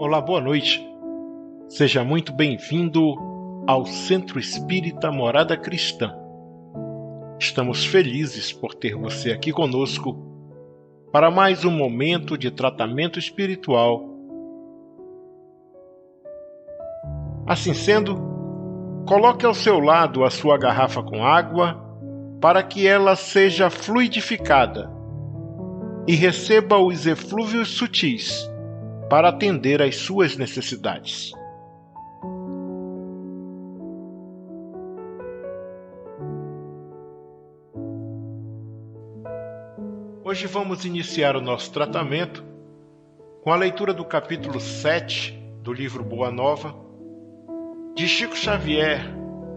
Olá, boa noite. Seja muito bem-vindo ao Centro Espírita Morada Cristã. Estamos felizes por ter você aqui conosco para mais um momento de tratamento espiritual. Assim sendo, coloque ao seu lado a sua garrafa com água para que ela seja fluidificada e receba os eflúvios sutis para atender às suas necessidades. Hoje vamos iniciar o nosso tratamento com a leitura do capítulo 7 do livro Boa Nova, de Chico Xavier,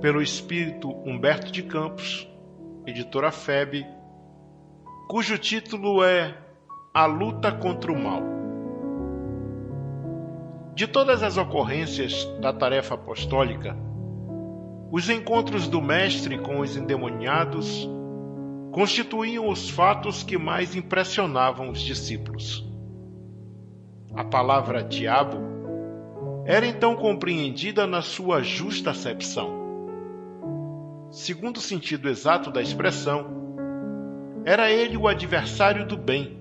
pelo espírito Humberto de Campos, editora FEB, cujo título é A Luta contra o Mal. De todas as ocorrências da tarefa apostólica, os encontros do Mestre com os endemoniados constituíam os fatos que mais impressionavam os discípulos. A palavra diabo era então compreendida na sua justa acepção. Segundo o sentido exato da expressão, era ele o adversário do bem,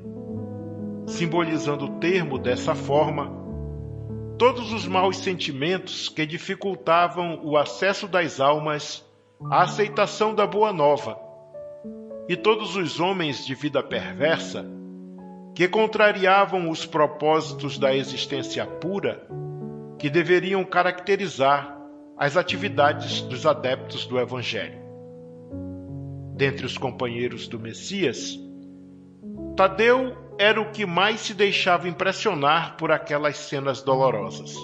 simbolizando o termo dessa forma todos os maus sentimentos que dificultavam o acesso das almas à aceitação da Boa Nova, e todos os homens de vida perversa que contrariavam os propósitos da existência pura que deveriam caracterizar as atividades dos adeptos do Evangelho. Dentre os companheiros do Messias, Tadeu era o que mais se deixava impressionar por aquelas cenas dolorosas.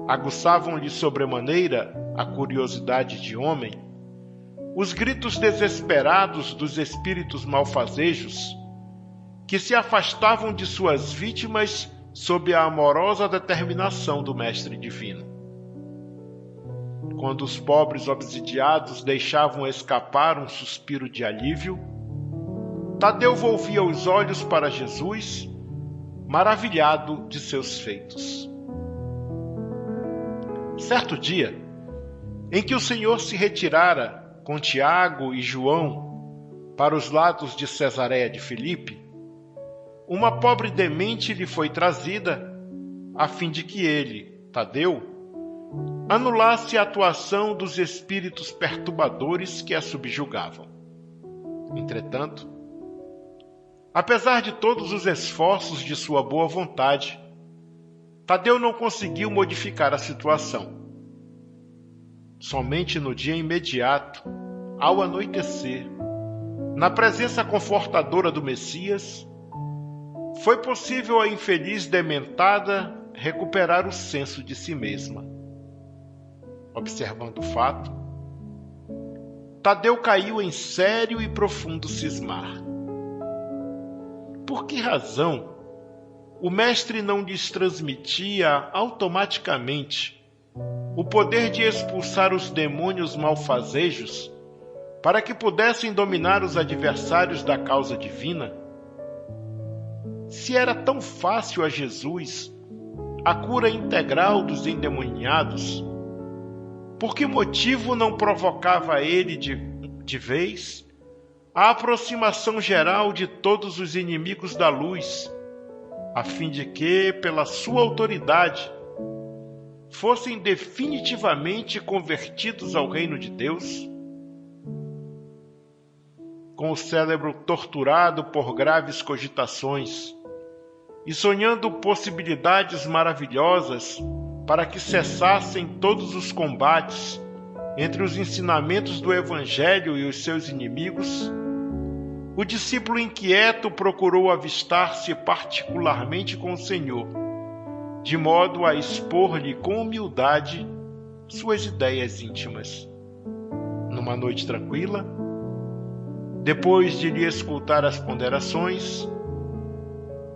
Aguçavam-lhe sobremaneira a curiosidade de homem os gritos desesperados dos espíritos malfazejos que se afastavam de suas vítimas sob a amorosa determinação do Mestre Divino. Quando os pobres obsidiados deixavam escapar um suspiro de alívio, Tadeu volvia os olhos para Jesus, maravilhado de seus feitos. Certo dia, em que o Senhor se retirara com Tiago e João para os lados de Cesareia de Filipe, uma pobre demente lhe foi trazida a fim de que ele, Tadeu, anulasse a atuação dos espíritos perturbadores que a subjugavam. Entretanto, apesar de todos os esforços de sua boa vontade, Tadeu não conseguiu modificar a situação. Somente no dia imediato, ao anoitecer, na presença confortadora do Messias, foi possível à infeliz dementada recuperar o senso de si mesma. Observando o fato, Tadeu caiu em sério e profundo cismar. Por que razão o Mestre não lhes transmitia automaticamente o poder de expulsar os demônios malfazejos para que pudessem dominar os adversários da causa divina? Se era tão fácil a Jesus a cura integral dos endemoniados, por que motivo não provocava ele de vez a aproximação geral de todos os inimigos da luz, a fim de que, pela sua autoridade, fossem definitivamente convertidos ao reino de Deus? Com o cérebro torturado por graves cogitações e sonhando possibilidades maravilhosas para que cessassem todos os combates entre os ensinamentos do Evangelho e os seus inimigos, o discípulo inquieto procurou avistar-se particularmente com o Senhor, de modo a expor-lhe com humildade suas ideias íntimas. Numa noite tranquila, depois de lhe escutar as ponderações,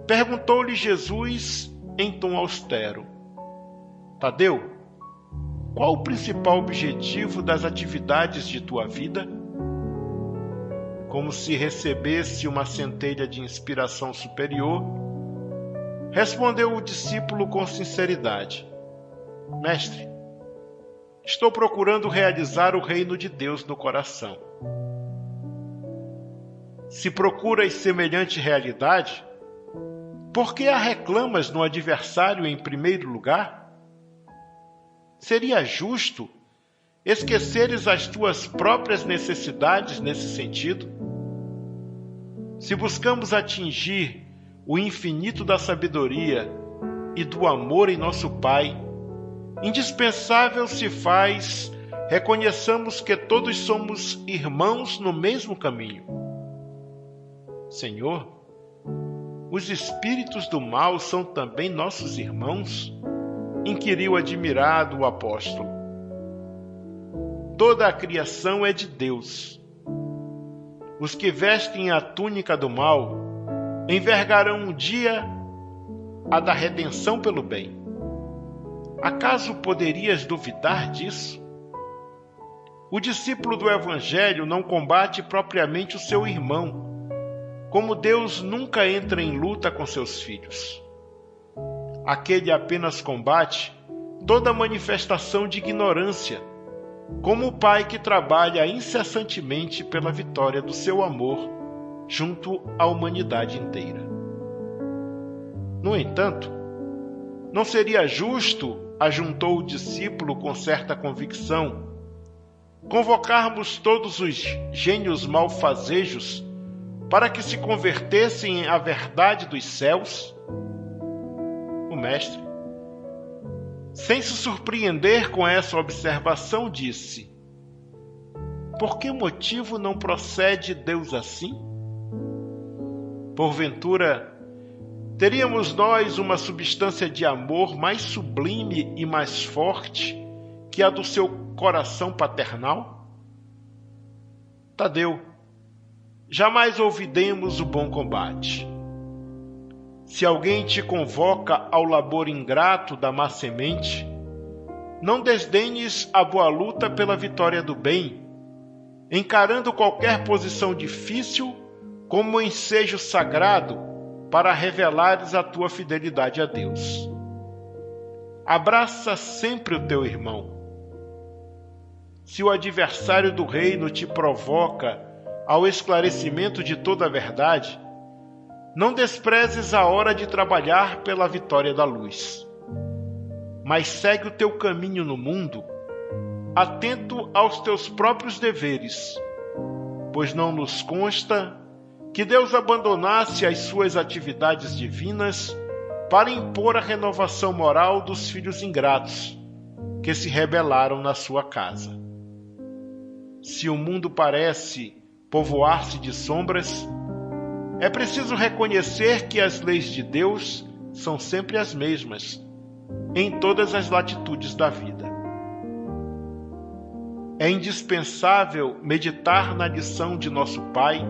perguntou-lhe Jesus em tom austero: Tadeu, qual o principal objetivo das atividades de tua vida? Como se recebesse uma centelha de inspiração superior, Respondeu o discípulo com sinceridade: Mestre, estou procurando realizar o reino de Deus no coração. Se procuras semelhante realidade, por que a reclamas no adversário em primeiro lugar? Seria justo esqueceres as tuas próprias necessidades nesse sentido? Se buscamos atingir o infinito da sabedoria e do amor em nosso Pai, indispensável se faz reconheçamos que todos somos irmãos no mesmo caminho. Senhor, os espíritos do mal são também nossos irmãos? Inquiriu admirado o apóstolo. Toda a criação é de Deus. Os que vestem a túnica do mal envergarão um dia a da redenção pelo bem. Acaso poderias duvidar disso? O discípulo do Evangelho não combate propriamente o seu irmão, como Deus nunca entra em luta com seus filhos. Aquele apenas combate toda manifestação de ignorância, como o pai que trabalha incessantemente pela vitória do seu amor junto à humanidade inteira. No entanto, não seria justo, ajuntou o discípulo com certa convicção, convocarmos todos os gênios malfazejos para que se convertessem à verdade dos céus? O mestre, sem se surpreender com essa observação, disse: Por que motivo não procede Deus assim? Porventura, teríamos nós uma substância de amor mais sublime e mais forte que a do seu coração paternal? Tadeu, jamais olvidemos o bom combate. Se alguém te convoca ao labor ingrato da má semente, não desdenhes a boa luta pela vitória do bem, encarando qualquer posição difícil como um ensejo sagrado para revelares a tua fidelidade a Deus. Abraça sempre o teu irmão. Se o adversário do reino te provoca ao esclarecimento de toda a verdade, não desprezes a hora de trabalhar pela vitória da luz. Mas segue o teu caminho no mundo, atento aos teus próprios deveres, pois não nos consta que Deus abandonasse as suas atividades divinas para impor a renovação moral dos filhos ingratos que se rebelaram na sua casa. Se o mundo parece povoar-se de sombras, é preciso reconhecer que as leis de Deus são sempre as mesmas, em todas as latitudes da vida. É indispensável meditar na lição de nosso Pai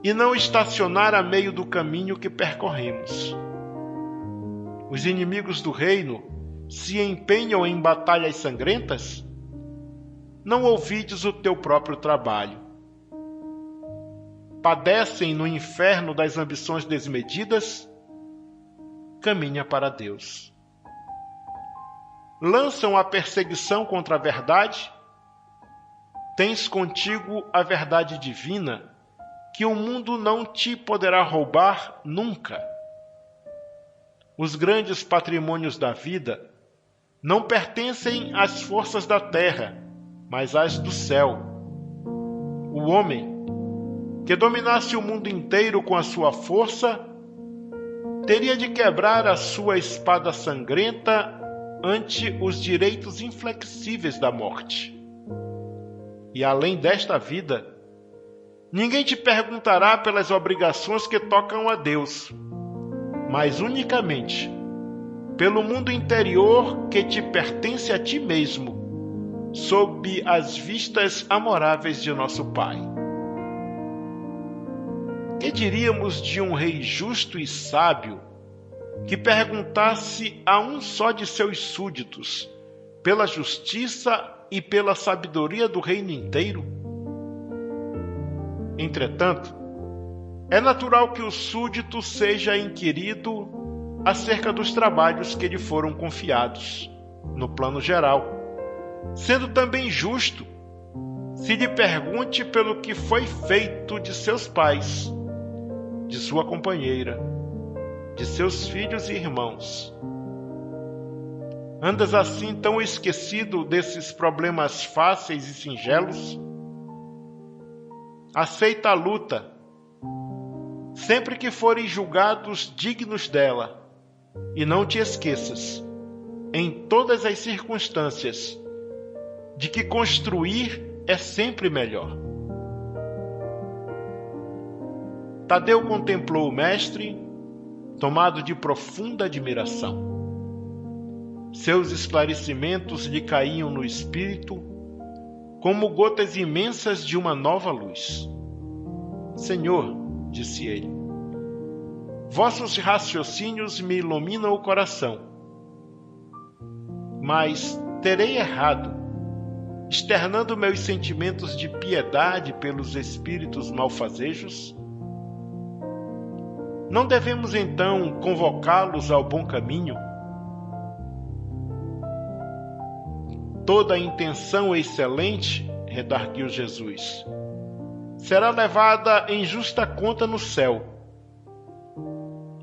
e não estacionar a meio do caminho que percorremos. Os inimigos do reino se empenham em batalhas sangrentas? Não ouvides o teu próprio trabalho. Padecem no inferno das ambições desmedidas? Caminha para Deus. Lançam a perseguição contra a verdade? Tens contigo a verdade divina, que o mundo não te poderá roubar nunca. Os grandes patrimônios da vida não pertencem às forças da terra, mas às do céu. O homem que dominasse o mundo inteiro com a sua força, teria de quebrar a sua espada sangrenta ante os direitos inflexíveis da morte. E além desta vida, ninguém te perguntará pelas obrigações que tocam a Deus, mas unicamente pelo mundo interior que te pertence a ti mesmo, sob as vistas amoráveis de nosso Pai. Que diríamos de um rei justo e sábio que perguntasse a um só de seus súditos pela justiça e pela sabedoria do reino inteiro? Entretanto, é natural que o súdito seja inquirido acerca dos trabalhos que lhe foram confiados, no plano geral, sendo também justo se lhe pergunte pelo que foi feito de seus pais, de sua companheira, de seus filhos e irmãos. Andas assim tão esquecido desses problemas fáceis e singelos? Aceita a luta, sempre que forem julgados dignos dela, e não te esqueças, em todas as circunstâncias, de que construir é sempre melhor. Tadeu contemplou o mestre, tomado de profunda admiração. Seus esclarecimentos lhe caíam no espírito como gotas imensas de uma nova luz. Senhor, disse ele, vossos raciocínios me iluminam o coração, mas terei errado, externando meus sentimentos de piedade pelos espíritos malfazejos? Não devemos então convocá-los ao bom caminho? Toda a intenção excelente, redarguiu Jesus, será levada em justa conta no céu.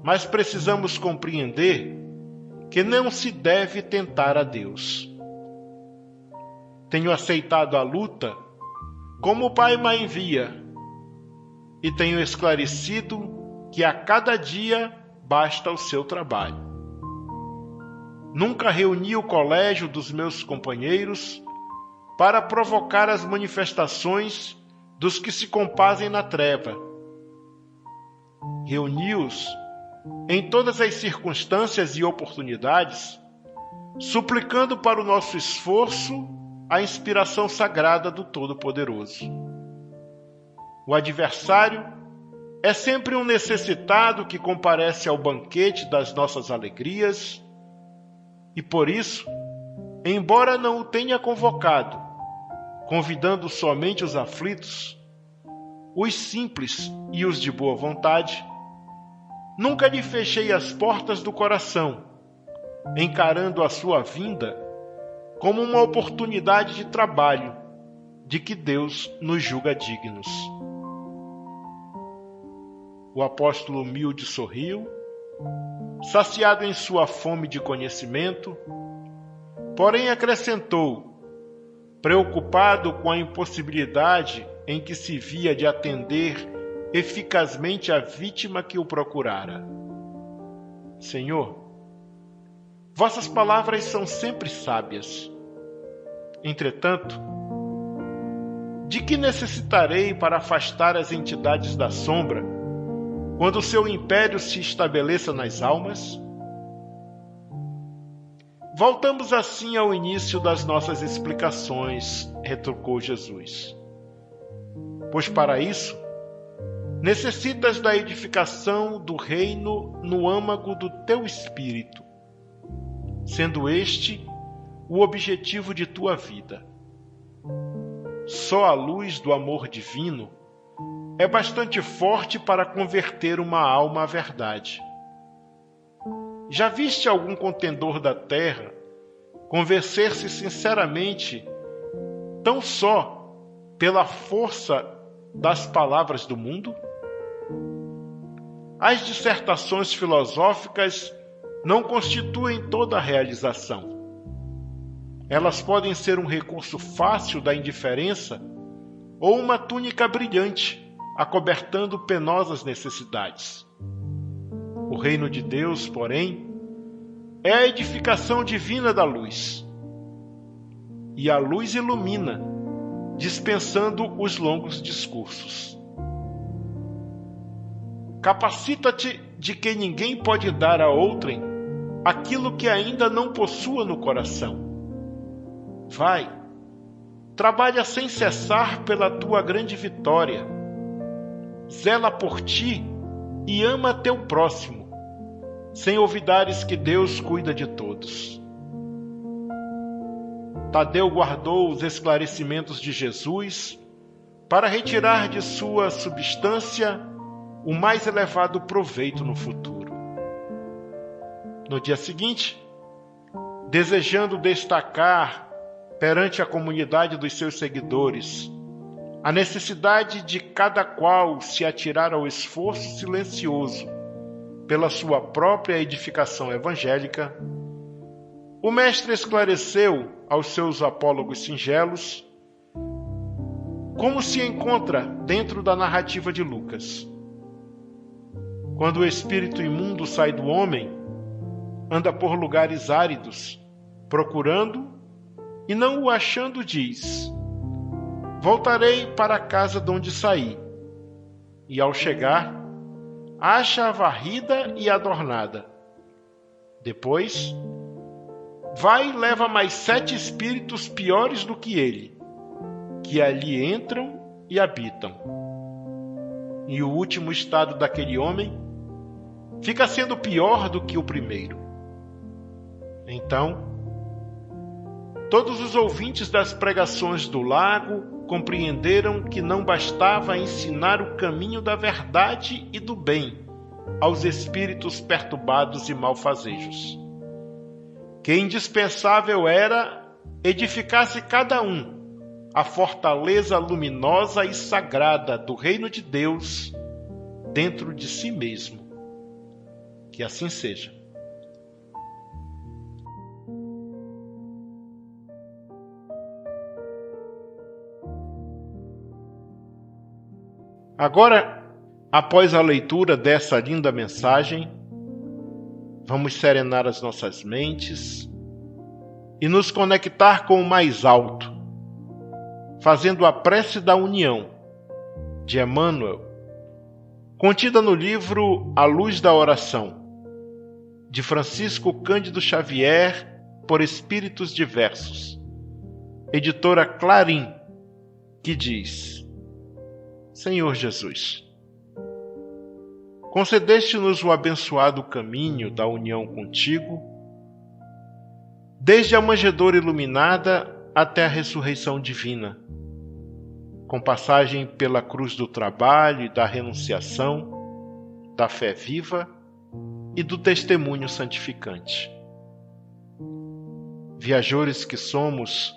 Mas precisamos compreender que não se deve tentar a Deus. Tenho aceitado a luta como o Pai me envia e tenho esclarecido que a cada dia basta o seu trabalho. Nunca reuni o colégio dos meus companheiros para provocar as manifestações dos que se compazem na treva. Reuni-os em todas as circunstâncias e oportunidades, suplicando para o nosso esforço a inspiração sagrada do Todo-Poderoso. O adversário é sempre um necessitado que comparece ao banquete das nossas alegrias, e por isso, embora não o tenha convocado, convidando somente os aflitos, os simples e os de boa vontade, nunca lhe fechei as portas do coração, encarando a sua vinda como uma oportunidade de trabalho de que Deus nos julga dignos. O apóstolo humilde sorriu, saciado em sua fome de conhecimento, porém acrescentou, preocupado com a impossibilidade em que se via de atender eficazmente a vítima que o procurara. Senhor, vossas palavras são sempre sábias. Entretanto, de que necessitarei para afastar as entidades da sombra quando o seu império se estabeleça nas almas? Voltamos assim ao início das nossas explicações, retrucou Jesus. Pois para isso, necessitas da edificação do reino no âmago do teu espírito, sendo este o objetivo de tua vida. Só a luz do amor divino é bastante forte para converter uma alma à verdade. Já viste algum contendor da terra convencer-se sinceramente tão só pela força das palavras do mundo? As dissertações filosóficas não constituem toda a realização. Elas podem ser um recurso fácil da indiferença ou uma túnica brilhante, acobertando penosas necessidades. O reino de Deus, porém, é a edificação divina da luz. E a luz ilumina, dispensando os longos discursos. Capacita-te de que ninguém pode dar a outrem aquilo que ainda não possua no coração. Vai, trabalha sem cessar pela tua grande vitória. Zela por ti e ama teu próximo, sem olvidares que Deus cuida de todos. Tadeu guardou os esclarecimentos de Jesus para retirar de sua substância o mais elevado proveito no futuro. No dia seguinte, desejando destacar perante a comunidade dos seus seguidores a necessidade de cada qual se atirar ao esforço silencioso pela sua própria edificação evangélica, o mestre esclareceu aos seus apólogos singelos como se encontra dentro da narrativa de Lucas. Quando o espírito imundo sai do homem, anda por lugares áridos, procurando e não o achando, diz: voltarei para a casa de onde saí. E ao chegar, acha-a varrida e adornada. Depois, vai e leva mais 7 espíritos piores do que ele, que ali entram e habitam. E o último estado daquele homem fica sendo pior do que o primeiro. Então, todos os ouvintes das pregações do lago compreenderam que não bastava ensinar o caminho da verdade e do bem aos espíritos perturbados e malfazejos, que indispensável era edificar-se cada um a fortaleza luminosa e sagrada do reino de Deus dentro de si mesmo. Que assim seja. Agora, após a leitura dessa linda mensagem, vamos serenar as nossas mentes e nos conectar com o mais alto, fazendo a prece da união de Emmanuel, contida no livro A Luz da Oração, de Francisco Cândido Xavier, por Espíritos Diversos, editora Clarim, que diz: Senhor Jesus, concedeste-nos o abençoado caminho da união contigo, desde a manjedoura iluminada até a ressurreição divina, com passagem pela cruz do trabalho e da renunciação, da fé viva e do testemunho santificante. Viajores que somos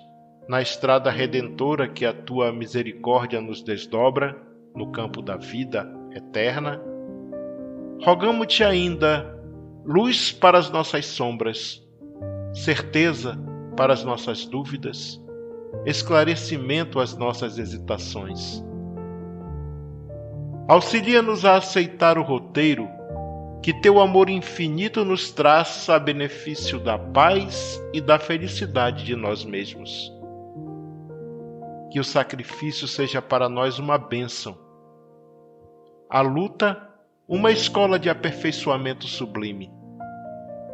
na estrada redentora que a tua misericórdia nos desdobra no campo da vida eterna, rogamo-te ainda luz para as nossas sombras, certeza para as nossas dúvidas, esclarecimento às nossas hesitações. Auxilia-nos a aceitar o roteiro que teu amor infinito nos traça a benefício da paz e da felicidade de nós mesmos. Que o sacrifício seja para nós uma bênção, a luta uma escola de aperfeiçoamento sublime,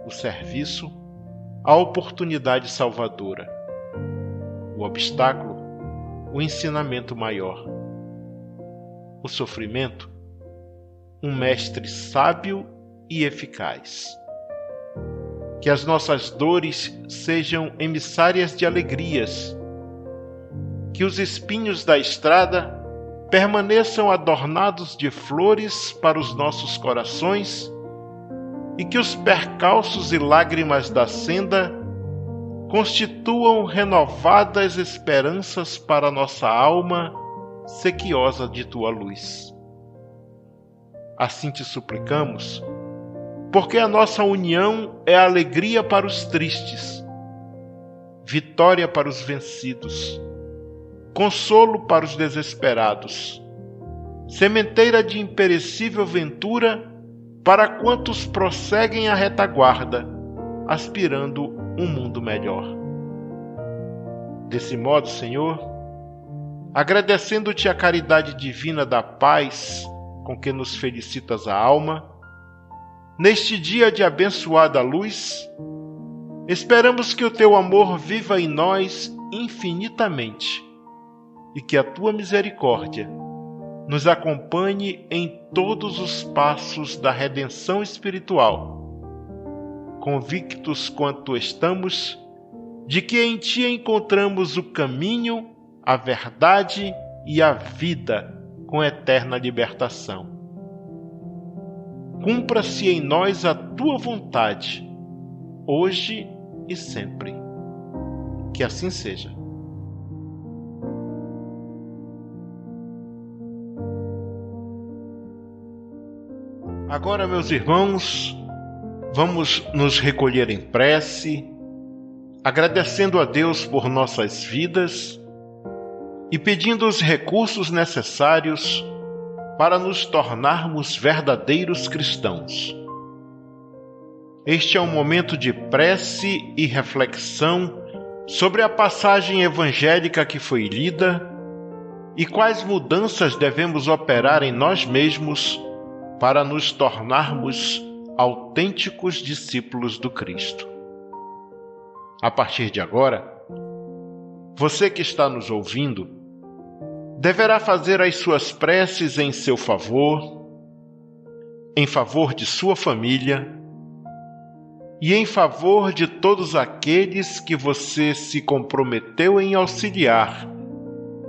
o serviço a oportunidade salvadora, o obstáculo o ensinamento maior, o sofrimento um mestre sábio e eficaz. Que as nossas dores sejam emissárias de alegrias, que os espinhos da estrada permaneçam adornados de flores para os nossos corações e que os percalços e lágrimas da senda constituam renovadas esperanças para nossa alma sequiosa de tua luz. Assim te suplicamos, porque a nossa união é alegria para os tristes, vitória para os vencidos, consolo para os desesperados, sementeira de imperecível ventura para quantos prosseguem a retaguarda, aspirando um mundo melhor. Desse modo, Senhor, agradecendo-te a caridade divina da paz com que nos felicitas a alma, neste dia de abençoada luz, esperamos que o teu amor viva em nós infinitamente e que a tua misericórdia nos acompanhe em todos os passos da redenção espiritual, convictos quanto estamos de que em ti encontramos o caminho, a verdade e a vida com eterna libertação. cumpra-se em nós a tua vontade, hoje e sempre. Que assim seja. Agora, meus irmãos, vamos nos recolher em prece, agradecendo a Deus por nossas vidas e pedindo os recursos necessários para nos tornarmos verdadeiros cristãos. Este é um momento de prece e reflexão sobre a passagem evangélica que foi lida e quais mudanças devemos operar em nós mesmos para nos tornarmos autênticos discípulos do Cristo. A partir de agora, você que está nos ouvindo deverá fazer as suas preces em seu favor, em favor de sua família e em favor de todos aqueles que você se comprometeu em auxiliar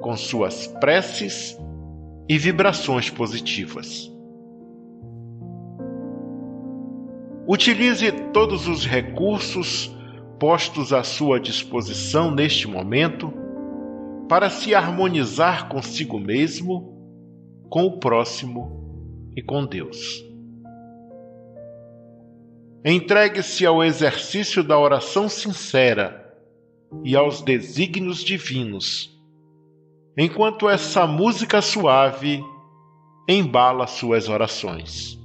com suas preces e vibrações positivas. Utilize todos os recursos postos à sua disposição neste momento para se harmonizar consigo mesmo, com o próximo e com Deus. Entregue-se ao exercício da oração sincera e aos desígnios divinos, enquanto essa música suave embala suas orações.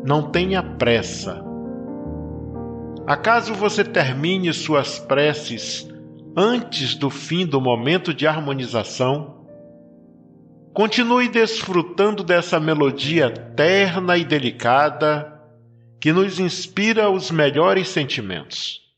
Não tenha pressa. Acaso você termine suas preces antes do fim do momento de harmonização, continue desfrutando dessa melodia terna e delicada que nos inspira os melhores sentimentos.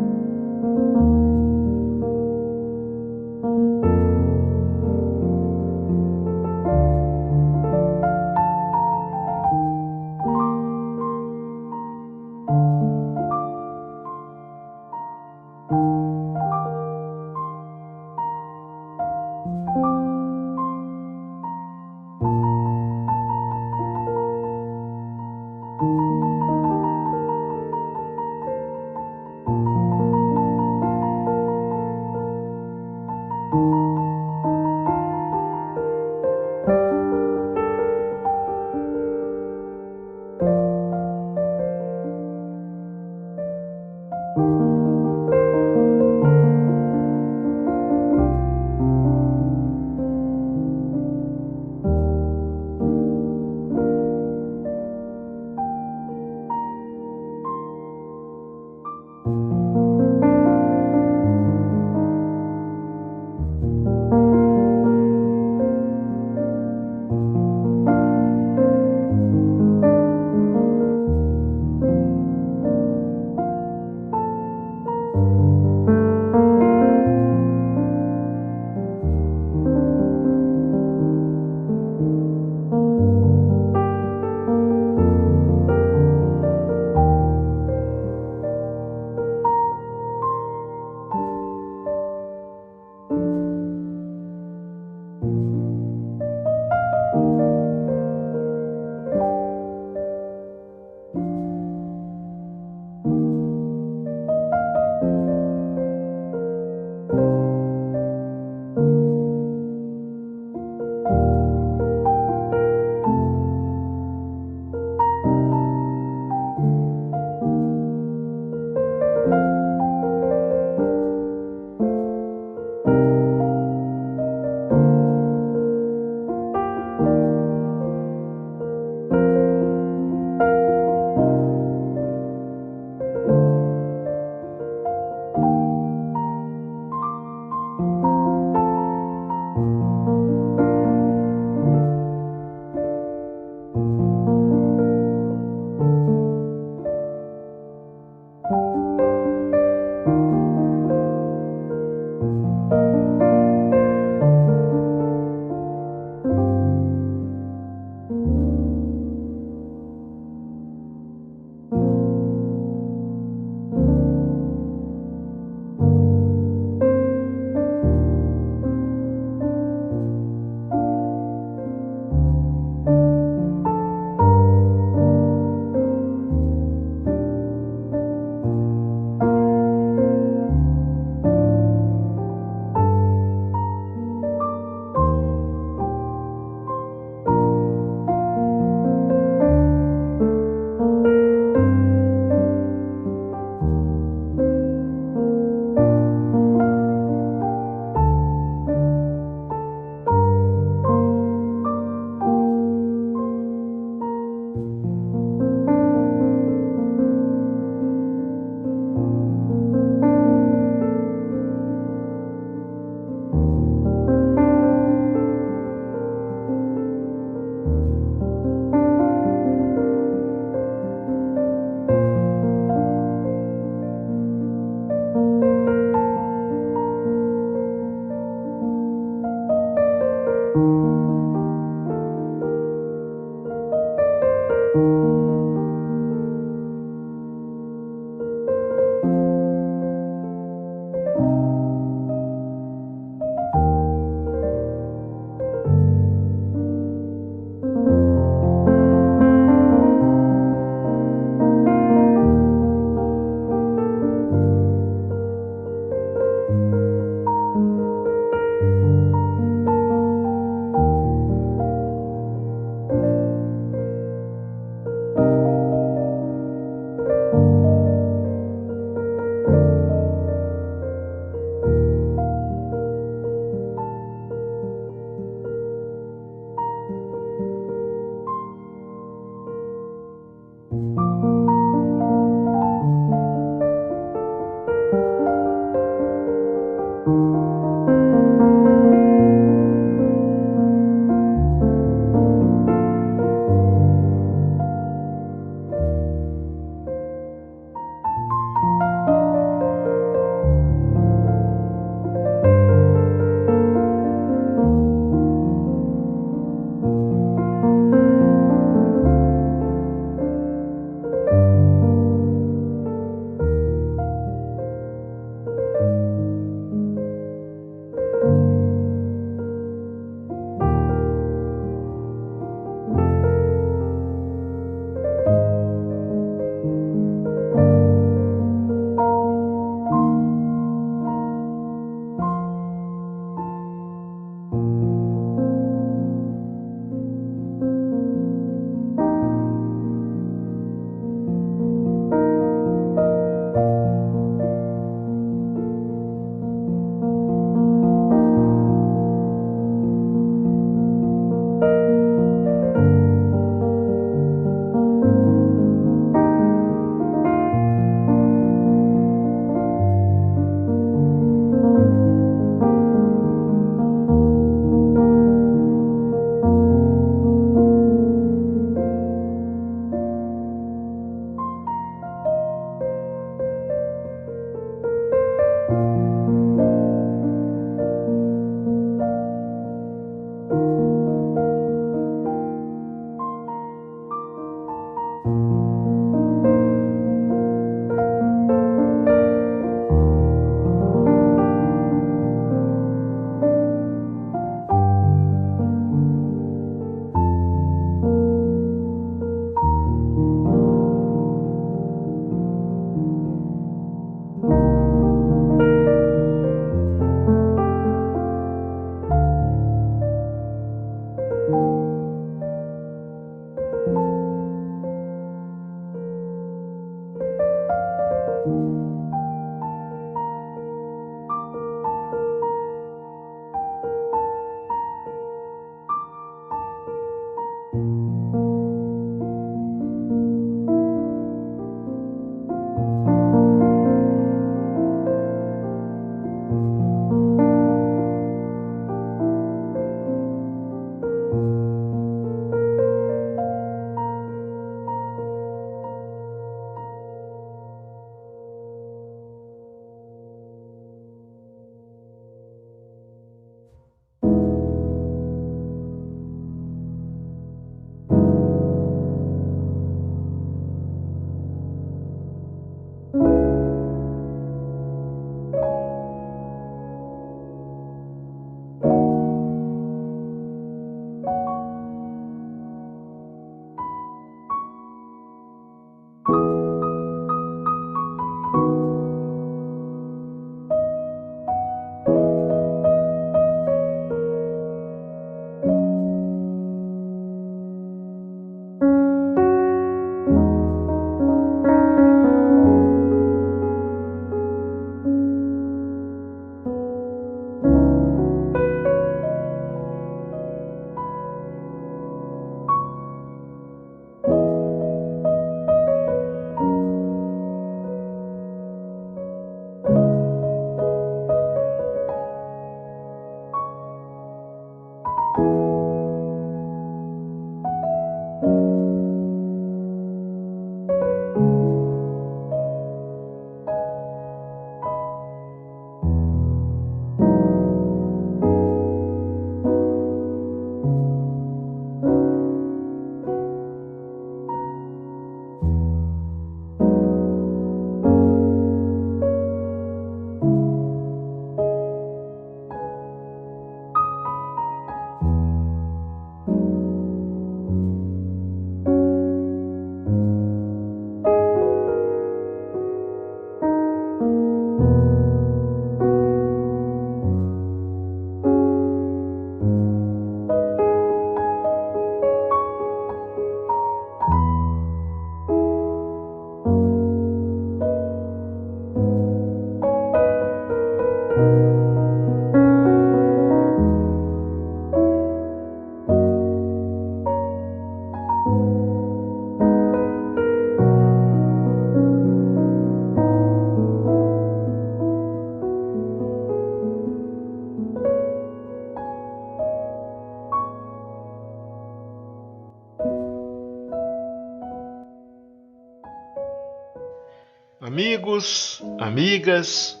Amigos, amigas,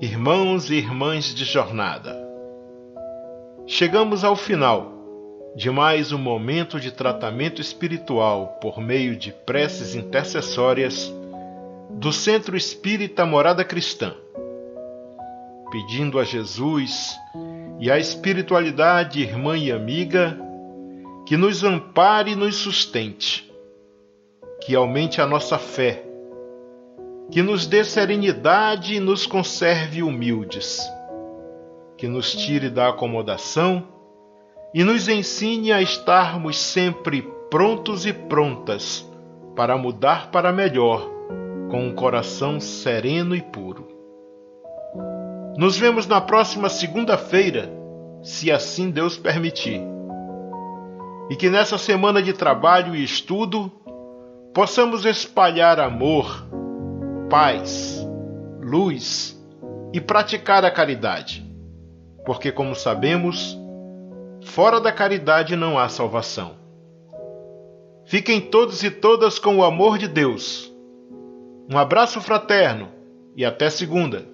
irmãos e irmãs de jornada, chegamos ao final de mais um momento de tratamento espiritual por meio de preces intercessórias do Centro Espírita Morada Cristã, pedindo a Jesus e à espiritualidade irmã e amiga que nos ampare e nos sustente, que aumente a nossa fé, que nos dê serenidade e nos conserve humildes, que nos tire da acomodação e nos ensine a estarmos sempre prontos e prontas para mudar para melhor, com um coração sereno e puro. Nos vemos na próxima segunda-feira, se assim Deus permitir. E que nessa semana de trabalho e estudo possamos espalhar amor, paz, luz e praticar a caridade, porque, como sabemos, fora da caridade não há salvação. Fiquem todos e todas com o amor de Deus. Um abraço fraterno e até segunda.